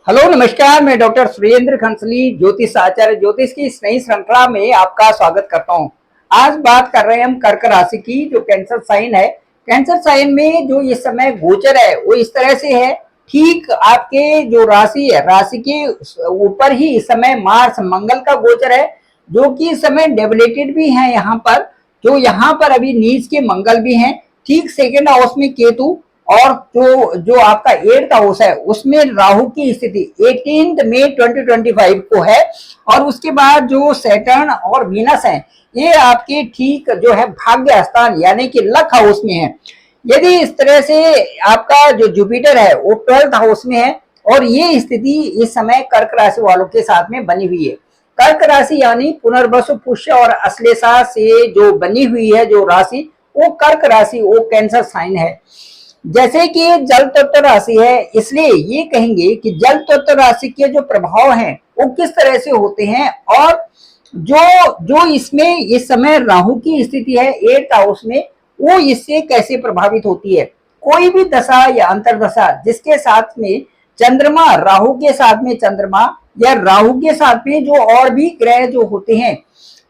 Hello नमस्कार, मैं doctor Surendra खंसली ज्योतिष आचार्य ज्योतिष की इस नई श्रृंखला में आपका स्वागत करता हूं। आज बात कर रहे हैं हम कर्क राशि की, जो कैंसर साइन है। कैंसर साइन में जो इस समय गोचर है वो इस तरह से है, ठीक आपके जो राशि है, राशि के ऊपर ही इस समय मार्स मंगल का गोचर है, जो कि इस समय डेबिलिटेड भी है यहाँ पर। जो यहाँ पर अभी नीच के मंगल भी हैं। ठीक सेकेंड हाउस में केतु, और जो जो आपका 8th हाउस है उसमें राहु की स्थिति 18 मई 2025 को है। और उसके बाद जो सैटर्न और वीनस है ये आपके ठीक जो है भाग्य स्थान यानी कि लक हाउस में है। यदि इस तरह से आपका जो जुपिटर है वो 12th हाउस में है, और ये स्थिति इस समय कर्क राशि वालों के साथ में बनी हुई है। कर्क राशि यानी पुनर्वसु, पुष्य और अश्लेषा से जो बनी हुई है जो राशि, वो कर्क राशि, वो कैंसर साइन है। जैसे कि जल तत्व राशि है, इसलिए ये कहेंगे कि जल तत्व राशि के जो प्रभाव हैं वो किस तरह से होते हैं। और जो जो इसमें इस समय राहु की स्थिति है 8th हाउस में, वो इससे कैसे प्रभावित होती है। कोई भी दशा या अंतरदशा जिसके साथ में चंद्रमा, राहु के साथ में चंद्रमा या राहु के साथ में जो और भी ग्रह जो होते हैं,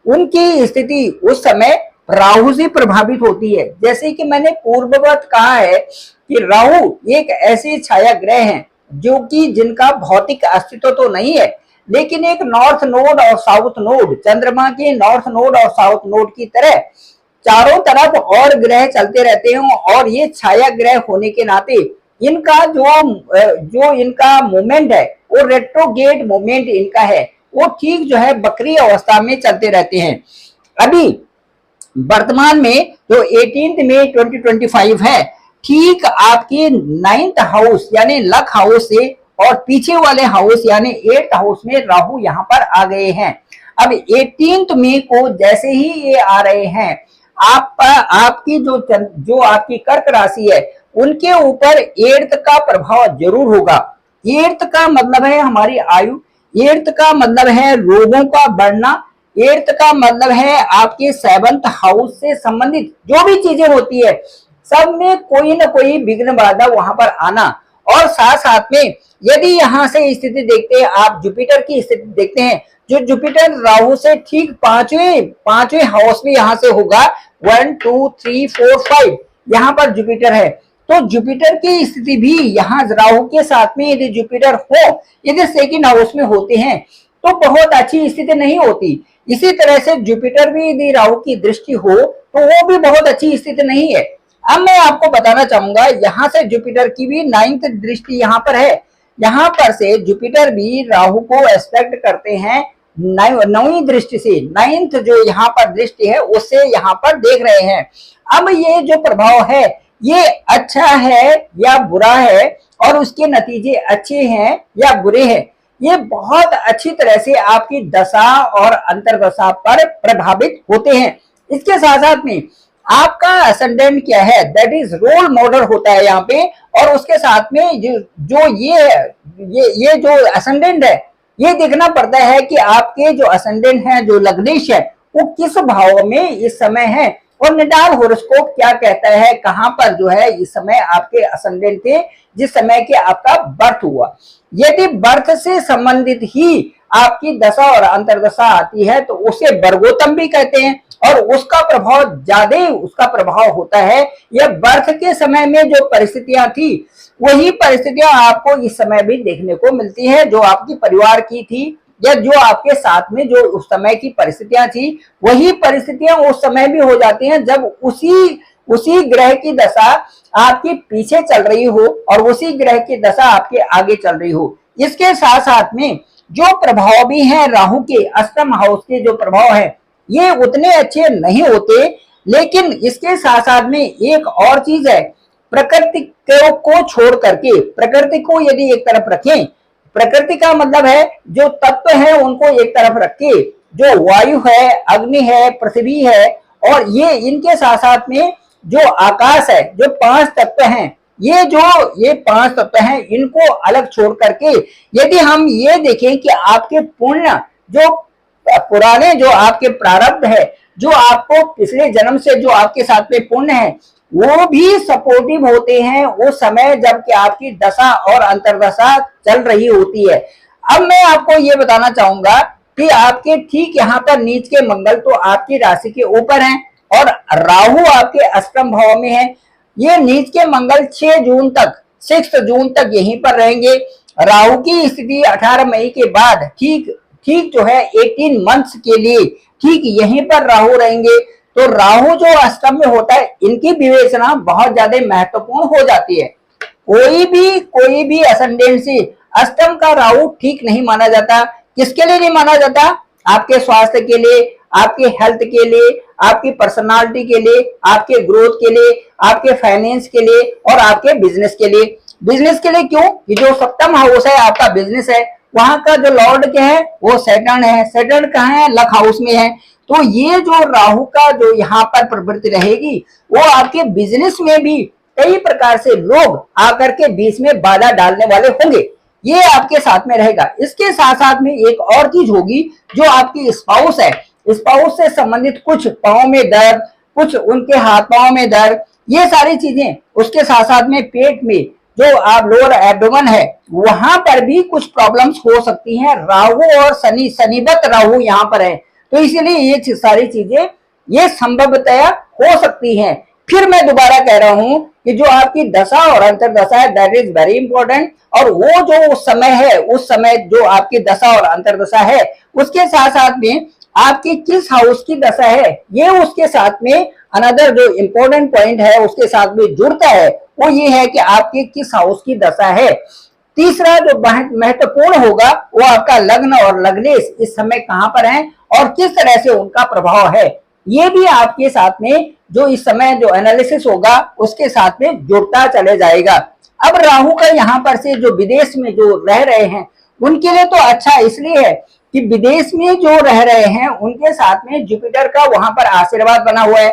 उनकी स्थिति उस समय राहु से प्रभावित होती है। जैसे कि मैंने पूर्ववत कहा है कि राहु एक ऐसे छाया ग्रह हैं जो कि जिनका भौतिक अस्तित्व तो नहीं है, लेकिन एक नॉर्थ नोड और साउथ नोड, चंद्रमा के नॉर्थ नोड और साउथ नोड की तरह चारों तरफ और ग्रह चलते रहते हैं। और ये छाया ग्रह होने के नाते इनका जो इनका मूवमेंट है वो रेट्रोगेट मूवमेंट इनका है, वो ठीक जो है बकरी अवस्था में चलते रहते हैं। अभी वर्तमान में जो 18 मई 2025 है, ठीक आपके 9th हाउस यानी लक हाउस से और पीछे वाले हाउस यानी 8th हाउस में राहु यहाँ पर आ गए हैं। अब 18 मई को जैसे ही ये आ रहे हैं, आपकी जो आपकी कर्क राशि है उनके ऊपर 8th का प्रभाव जरूर होगा। 8th का मतलब है हमारी आयु, 8th का मतलब है रोगों का बढ़ना, 8th का मतलब है आपके 7th हाउस से संबंधित जो भी चीजें होती है सब में कोई ना कोई विघ्न बाधा वहां पर आना। और साथ साथ में यदि यहाँ से स्थिति देखते हैं, आप जुपिटर की स्थिति देखते हैं, जो जुपिटर राहु से ठीक पांचवें हाउस में यहाँ से होगा, 1 2 3 4 5 यहाँ पर जुपिटर है। तो जुपिटर की स्थिति भी यहाँ राहु के साथ में यदि जुपिटर हो, यदि सेकंड हाउस में होते हैं तो बहुत अच्छी स्थिति नहीं होती। इसी तरह से जुपिटर भी यदि राहु की दृष्टि हो तो वो भी बहुत अच्छी स्थिति नहीं है। अब मैं आपको बताना चाहूंगा, यहाँ से जुपिटर की भी 9th दृष्टि यहाँ पर है। यहाँ पर से जुपिटर भी राहु को एस्पेक्ट करते हैं 9वीं दृष्टि से। 9th जो यहाँ पर दृष्टि है उससे यहाँ पर देख रहे हैं। अब ये जो प्रभाव है ये अच्छा है या बुरा है, और उसके नतीजे अच्छे हैं या बुरे हैं, ये बहुत अच्छी तरह से आपकी दशा और अंतरदशा पर प्रभावित होते हैं। इसके साथ साथ में आपका असेंडेंट क्या है, दैट इज रोल मॉडल होता है यहाँ पे। और उसके साथ में जो ये जो असेंडेंट है, ये देखना पड़ता है कि आपके जो असेंडेंट है, जो लग्नेश है, वो किस भाव में इस समय है, और निडाल होरोस्कोप क्या कहता है, कहां पर जो है इस समय आपके असेंडेंट थे जिस समय के आपका बर्थ हुआ। यदि बर्थ से संबंधित ही आपकी दशा और अंतरदशा आती है तो उसे वर्गोत्तम भी कहते हैं, और उसका प्रभाव ज्यादा उसका प्रभाव होता है। यह बर्थ के समय में जो परिस्थितियां थी वही परिस्थितियां आपको इस समय भी देखने को मिलती है, जो आपकी परिवार की थी या जो आपके साथ में जो उस समय की परिस्थितियां थी, वही परिस्थितियां उस समय भी हो जाती हैं जब उसी ग्रह की दशा आपके पीछे चल रही हो और उसी ग्रह की दशा आपके आगे चल रही हो। इसके साथ साथ में जो प्रभाव भी हैं राहु के अष्टम हाउस के जो प्रभाव है ये उतने अच्छे नहीं होते। लेकिन इसके साथ साथ में एक और चीज है, प्रकृति को छोड़ करके, प्रकृति को यदि एक तरफ रखें, प्रकृति का मतलब है जो तत्व है उनको एक तरफ रख के, जो वायु है, अग्नि है, पृथ्वी है, और ये इनके साथ साथ में जो आकाश है, जो 5 तत्व हैं, ये 5 तत्व हैं, इनको अलग छोड़ करके यदि हम ये देखें कि आपके पुण्य, जो पुराने जो आपके प्रारब्ध है, जो आपको पिछले जन्म से जो आपके साथ में पुण्य है, वो भी सपोर्टिव होते हैं उस समय जब कि आपकी दशा और अंतर्दशा चल रही होती है। अब मैं आपको ये बताना चाहूंगा कि आपके ठीक यहाँ पर नीच के मंगल तो आपकी राशि के ऊपर हैं और राहु आपके अष्टम भाव में है। ये नीच के मंगल 6 जून तक यहीं पर रहेंगे। राहु की स्थिति 18 मई के बाद ठीक ठीक जो है 18 मंथ्स के लिए ठीक यहीं पर राहु रहेंगे। तो राहु जो अष्टम में होता है, इनकी विवेचना बहुत ज्यादा महत्वपूर्ण हो जाती है। कोई भी असेंडेंसी अष्टम का राहु ठीक नहीं माना जाता। किसके लिए नहीं माना जाता? आपके स्वास्थ्य के लिए, आपके हेल्थ के लिए, आपकी पर्सनालिटी के लिए, आपके ग्रोथ के लिए, आपके फाइनेंस के लिए और आपके बिजनेस के लिए। बिजनेस के लिए क्यों? कि जो सप्तम हाउस है आपका बिजनेस है, वहां का जो लॉर्ड क्या है? वो सैटर्न है। सैटर्न कहाँ है? लक हाउस में है। तो ये जो राहु का जो यहाँ पर प्रवृत्ति रहेगी, वो आपके बिजनेस में भी कई प्रकार से लोग आकर के बीच में बाधा डालने वाले होंगे। ये आपके साथ में रहेगा। इसके साथ साथ में एक और चीज होगी, जो आपकी स्पाउस है, स्पाउस से संबंधित कुछ पाँव में दर्द, कुछ उनके हाथ पाँव में दर्द, ये सारी चीजें। उसके साथ साथ में पेट में जो आप लोअर एब्डोमेन है, वहां पर भी कुछ प्रॉब्लम्स हो सकती हैं। राहु और शनि, शनिवत राहु यहाँ पर है, तो इसीलिए ये सारी चीजें ये संभवतया हो सकती हैं। फिर मैं दोबारा कह रहा हूं कि जो आपकी दशा और अंतर्दशा है, दैट इज वेरी इंपॉर्टेंट। और वो जो उस समय है, उस समय जो आपकी दशा और अंतर्दशा है, उसके साथ साथ में आपकी किस हाउस की दशा है, ये उसके साथ में अनदर जो इंपॉर्टेंट पॉइंट है उसके साथ में जुड़ता है, वो ये है कि आपके किस हाउस की दशा है। तीसरा जो महत्वपूर्ण होगा, वो आपका लग्न और लग्नेश इस समय कहां पर है और किस तरह से उनका प्रभाव है, ये भी आपके साथ में जो इस समय जो एनालिसिस होगा उसके साथ में जुड़ता चले जाएगा। अब राहु का यहाँ पर से जो विदेश में जो रह रहे हैं, उनके लिए तो अच्छा इसलिए है कि विदेश में जो रह रहे हैं उनके साथ में जुपिटर का वहां पर आशीर्वाद बना हुआ है।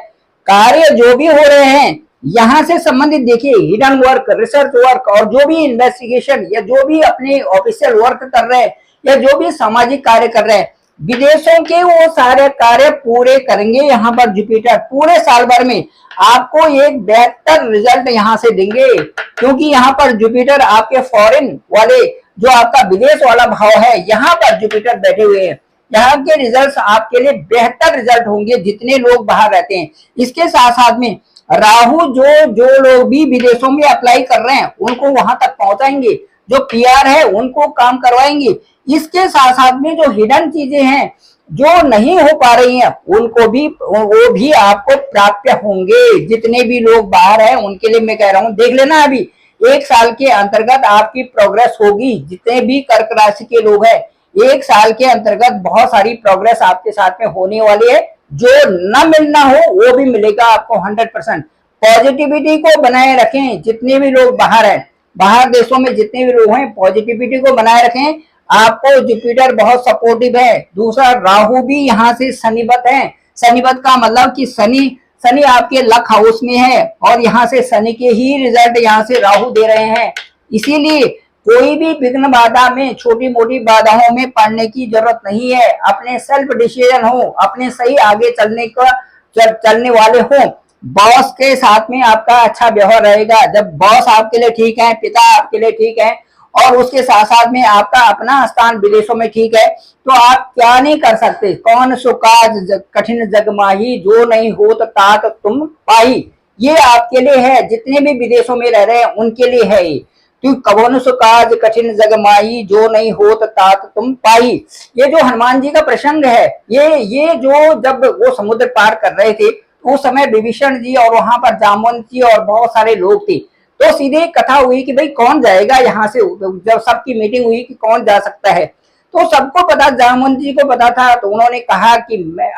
कार्य जो भी हो रहे हैं यहाँ से संबंधित, देखिए हिडन वर्क, रिसर्च वर्क और जो भी इन्वेस्टिगेशन या जो भी अपने ऑफिशियल वर्क कर रहे हैं या जो भी सामाजिक कार्य कर रहे हैं, विदेशों के वो सारे कार्य पूरे करेंगे। यहाँ पर जुपिटर पूरे साल भर में आपको एक बेहतर रिजल्ट यहाँ से देंगे, क्योंकि यहाँ पर जुपिटर आपके फॉरेन वाले जो आपका विदेश वाला भाव है, यहाँ पर जुपिटर बैठे हुए हैं। यहाँ के रिजल्ट्स आपके लिए बेहतर रिजल्ट होंगे जितने लोग बाहर रहते हैं। इसके साथ साथ में राहु जो लोग भी विदेशों में अप्लाई कर रहे हैं उनको वहां तक पहुंचाएंगे, जो पीआर है उनको काम करवाएंगे। इसके साथ साथ में जो हिडन चीजें हैं जो नहीं हो पा रही हैं उनको भी वो भी आपको प्राप्त होंगे। जितने भी लोग बाहर हैं उनके लिए मैं कह रहा हूं, देख लेना अभी 1 साल के अंतर्गत आपकी प्रोग्रेस होगी। जितने भी कर्क राशि के लोग हैं, 1 साल के अंतर्गत बहुत सारी प्रोग्रेस आपके साथ में होने वाली है। जो न मिलना हो वो भी मिलेगा आपको 100%। पॉजिटिविटी को बनाए रखें। जितने भी लोग बाहर हैं, बाहर देशों में जितने भी लोग हैं, पॉजिटिविटी को बनाए रखें। आपको जुपिटर बहुत सपोर्टिव है। दूसरा, राहु भी यहाँ से शनिवत है। शनिवत का मतलब कि शनि आपके लक हाउस में है और यहाँ से शनि के ही रिजल्ट यहाँ से राहु दे रहे हैं। इसीलिए कोई भी विघ्न बाधा में, छोटी मोटी बाधाओं में पड़ने की जरूरत नहीं है। अपने सेल्फ डिसीजन हो, अपने सही आगे चलने वाले हो। बॉस के साथ में आपका अच्छा व्यवहार रहेगा। जब बॉस आपके लिए ठीक है, पिता आपके लिए ठीक है और उसके साथ साथ में आपका अपना स्थान विदेशों में ठीक है, तो आप क्या नहीं कर सकते। कौन सो काज कठिन जग माही, जो नहीं होत तात तुम पाही। ये आपके लिए है, जितने भी विदेशों में रह रहे हैं उनके लिए है। तो कौन सो काज कठिन जग माही, जो नहीं होत तात तुम पाही। ये जो हनुमान जी का प्रसंग है, ये जो जब वो समुद्र पार कर रहे थे उस समय विभीषण जी और वहां पर जामवंत जी और बहुत सारे लोग थे। तो सीधे कथा हुई कि भाई कौन जाएगा यहाँ से। जब सबकी मीटिंग हुई कि कौन जा सकता है, तो सबको पता, जामवंत जी को पता था। तो उन्होंने कहा कि मैं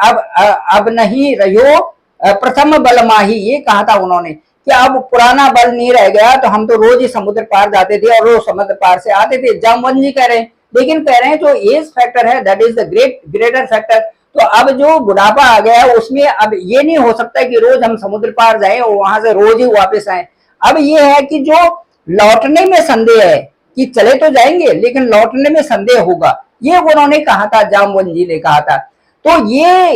अब नहीं रहो प्रथम बल माही। ये कहा था उन्होंने कि अब पुराना बल नहीं रह गया। तो हम तो रोज ही समुद्र पार जाते थे और रोज समुद्र पार से आते थे। जामवंत जी कह रहे हैं, लेकिन कह रहे हैं जो एज फैक्टर है that is the greater factor. तो अब जो बुढ़ापा आ गया है उसमें अब ये नहीं हो सकता कि रोज हम समुद्र पार जाएं और वहां से रोज ही वापस आए। अब ये है कि जो लौटने में संदेह है कि चले तो जाएंगे लेकिन लौटने में संदेह होगा, ये उन्होंने कहा था, जामवंत जी ने कहा था। तो ये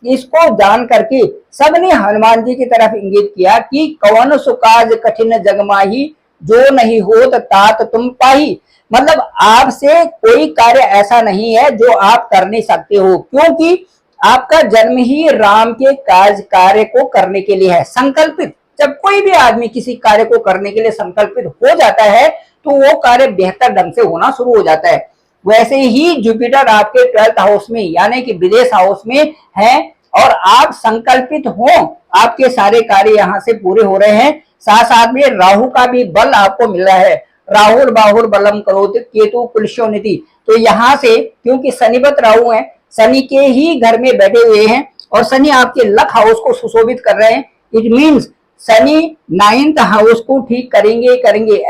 इसको जान करके सबने हनुमान जी की तरफ इंगित किया कि कवन सुकाज कठिन जग माही, जो नहीं होत तात तुम पाही। मतलब आपसे कोई कार्य ऐसा नहीं है जो आप कर नहीं सकते हो, क्योंकि आपका जन्म ही राम के कार्य को करने के लिए है, संकल्पित। जब कोई भी आदमी किसी कार्य को करने के लिए संकल्पित हो जाता है तो वो कार्य बेहतर ढंग से होना शुरू हो जाता है। वैसे ही जुपिटर आपके 12th हाउस में यानी कि विदेश हाउस में है, और आप संकल्पित हो, आपके सारे कार्य यहाँ से पूरे हो रहे हैं। साथ साथ में राहु का भी बल आपको मिल रहा है। राहुल बाहुल बलम करोति केतु कुलशोनिधि। तो यहाँ से क्योंकि शनिवत राहु है, शनि के ही घर में बैठे हुए हैं और शनि आपके लक हाउस को सुशोभित कर रहे हैं। It means Shani 9th house को ठीक करेंगे।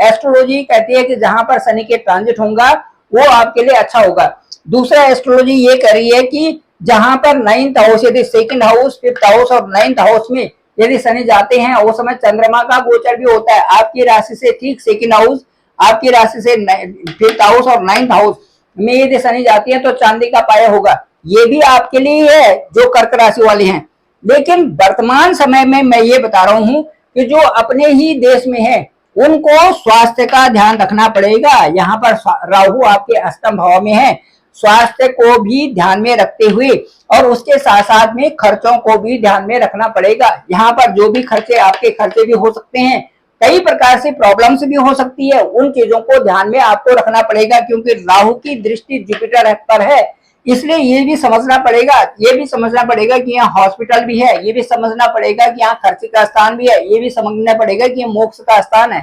एस्ट्रोलॉजी कहती है कि जहां पर शनि के ट्रांजिट होगा वो आपके लिए अच्छा होगा। दूसरा एस्ट्रोलॉजी ये कह रही है कि जहां पर 9th हाउस, यदि 2nd हाउस, 5th हाउस और 9th हाउस में यदि शनि जाते हैं, वो समय चंद्रमा का गोचर भी होता है आपकी राशि से ठीक 2nd हाउस, आपकी राशि से 5th हाउस और 9th हाउस में यदि शनि जाती है तो चांदी का पाया होगा। ये भी आपके लिए है जो कर्क राशि वाले हैं। लेकिन वर्तमान समय में मैं ये बता रहा हूं कि जो अपने ही देश में है उनको स्वास्थ्य का ध्यान रखना पड़ेगा। यहाँ पर राहु आपके अष्टम भाव में है, स्वास्थ्य को भी ध्यान में रखते हुए और उसके साथ साथ में खर्चों को भी ध्यान में रखना पड़ेगा। यहाँ पर जो भी खर्चे आपके खर्चे भी हो सकते हैं, कई प्रकार से प्रॉब्लम्स भी हो सकती है, उन चीजों को ध्यान में आपको रखना पड़ेगा, क्योंकि राहु की दृष्टि जुपिटर पर है। इसलिए ये भी समझना पड़ेगा कि यहाँ हॉस्पिटल भी है, ये भी समझना पड़ेगा कि यहाँ खर्च का स्थान भी है, ये भी समझना पड़ेगा कि मोक्ष का स्थान है।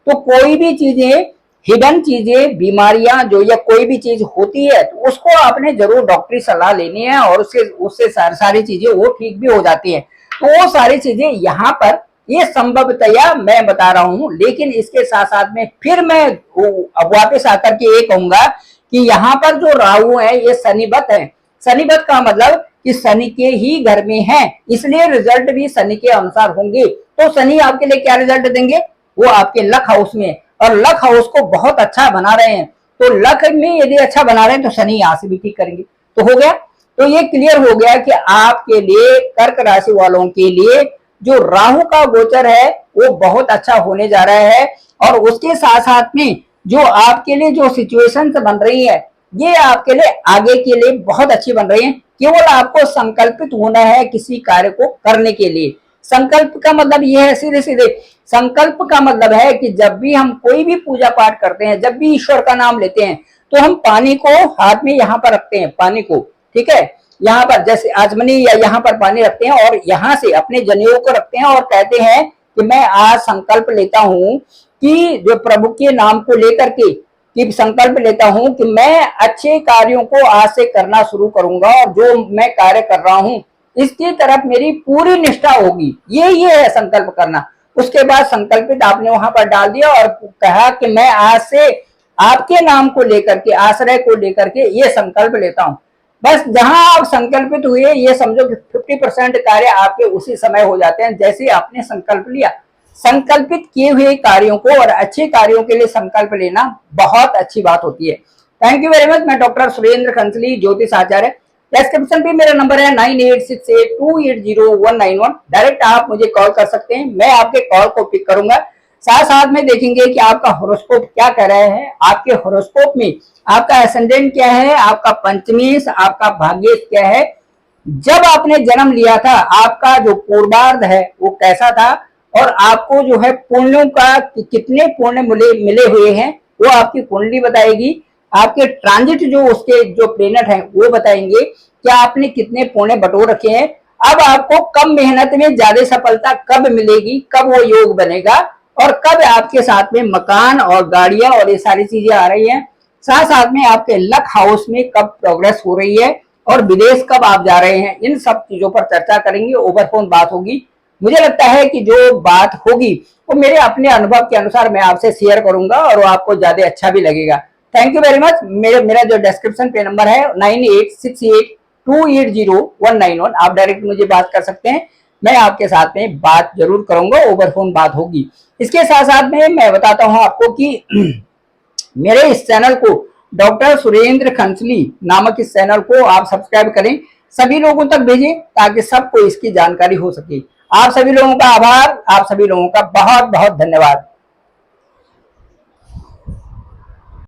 तो कोई भी चीजें, हिडन चीजें, बीमारियां जो या कोई भी चीज होती है तो उसको आपने जरूर डॉक्टरी सलाह लेनी है और उससे सारी चीजें वो ठीक भी हो जाती है। तो वो सारी चीजें यहाँ पर ये संभवतया मैं बता रहा हूं। लेकिन इसके साथ साथ में फिर मैं अब वापस आकर के ये कहूंगा कि यहाँ पर जो राहु है ये शनिवत है। शनिवत का मतलब कि शनि के ही घर में है, इसलिए रिजल्ट भी शनि के अनुसार होंगे। तो शनि आपके लिए क्या रिजल्ट देंगे, वो आपके लक हाउस में, और लक हाउस को बहुत अच्छा बना रहे हैं। तो लक में यदि अच्छा बना रहे हैं तो शनि यहाँ से भी ठीक करेंगे। तो हो गया, तो ये क्लियर हो गया कि आपके लिए कर्क राशि वालों के लिए जो राहु का गोचर है वो बहुत अच्छा होने जा रहा है। और उसके साथ साथ में जो आपके लिए जो सिचुएशन बन रही है ये आपके लिए आगे के लिए बहुत अच्छी बन रही है। केवल आपको संकल्पित होना है किसी कार्य को करने के लिए। संकल्प का मतलब ये है, सीधे सीधे संकल्प का मतलब है कि जब भी हम कोई भी पूजा पाठ करते हैं, जब भी ईश्वर का नाम लेते हैं, तो हम पानी को हाथ में यहाँ पर रखते हैं, पानी को, ठीक है, यहाँ पर जैसे आजमनी या यहाँ पर पानी रखते हैं और यहाँ से अपने जनेऊ को रखते हैं और कहते हैं कि मैं आज संकल्प लेता हूँ कि जो प्रभु के नाम को लेकर के कि संकल्प लेता हूं कि मैं अच्छे कार्यों को आज से करना शुरू करूंगा और जो मैं कार्य कर रहा हूं इसकी तरफ मेरी पूरी निष्ठा होगी। ये है संकल्प करना। उसके बाद संकल्पित आपने वहां पर डाल दिया और कहा कि मैं आज से आपके नाम को लेकर के, आश्रय को लेकर के ये संकल्प लेता हूं। बस जहां आप संकल्पित हुए ये समझो कि 50% कार्य आपके उसी समय हो जाते हैं जैसे आपने संकल्प लिया। संकल्पित किए हुए कार्यों को और अच्छे कार्यों के लिए संकल्प लेना बहुत अच्छी बात होती है। Thank you very much. मैं डॉक्टर सुरेंद्र खंसली, ज्योतिष आचार्य। डिस्क्रिप्शन पे मेरा नंबर है 9868280191। डायरेक्ट आप मुझे कॉल कर सकते हैं, मैं आपके कॉल को पिक करूंगा। साथ साथ में देखेंगे कि आपका हॉरोस्कोप क्या कह रहा है। आपके हॉरोस्कोप में आपका एसेंडेंट क्या है, आपका पंचमेश, आपका भाग्य क्या है, जब आपने जन्म लिया था आपका जो पूर्वार्ध है वो कैसा था, और आपको जो है पुण्यों का कितने पुण्य मिले हुए हैं वो आपकी कुंडली बताएगी। आपके ट्रांजिट जो उसके जो प्लेनेट हैं वो बताएंगे क्या आपने कितने पुण्य बटोर रखे हैं। अब आपको कम मेहनत में ज्यादा सफलता कब मिलेगी, कब वो योग बनेगा, और कब आपके साथ में मकान और गाड़ियां और ये सारी चीजें आ रही हैं। साथ साथ में आपके लक हाउस में कब प्रोग्रेस हो रही है और विदेश कब आप जा रहे हैं, इन सब चीजों पर चर्चा करेंगे। ओवर फोन बात होगी। मुझे लगता है कि जो बात होगी वो मेरे अपने अनुभव के अनुसार मैं आपसे शेयर करूंगा और वो आपको ज्यादा अच्छा भी लगेगा। Thank you very much. मेरा जो डिस्क्रिप्शन पे नंबर है 9868280191, आप डायरेक्ट मुझे बात कर सकते हैं। मैं आपके साथ में बात जरूर करूंगा, ओवर फोन बात होगी। इसके साथ साथ में मैं बताता हूं आपको कि मेरे इस चैनल को डॉक्टर सुरेंद्र खंसली नामक इस चैनल को आप सब्सक्राइब करें, सभी लोगों तक भेजें ताकि सबको इसकी जानकारी हो सके। आप सभी लोगों का आभार, आप सभी लोगों का बहुत बहुत धन्यवाद।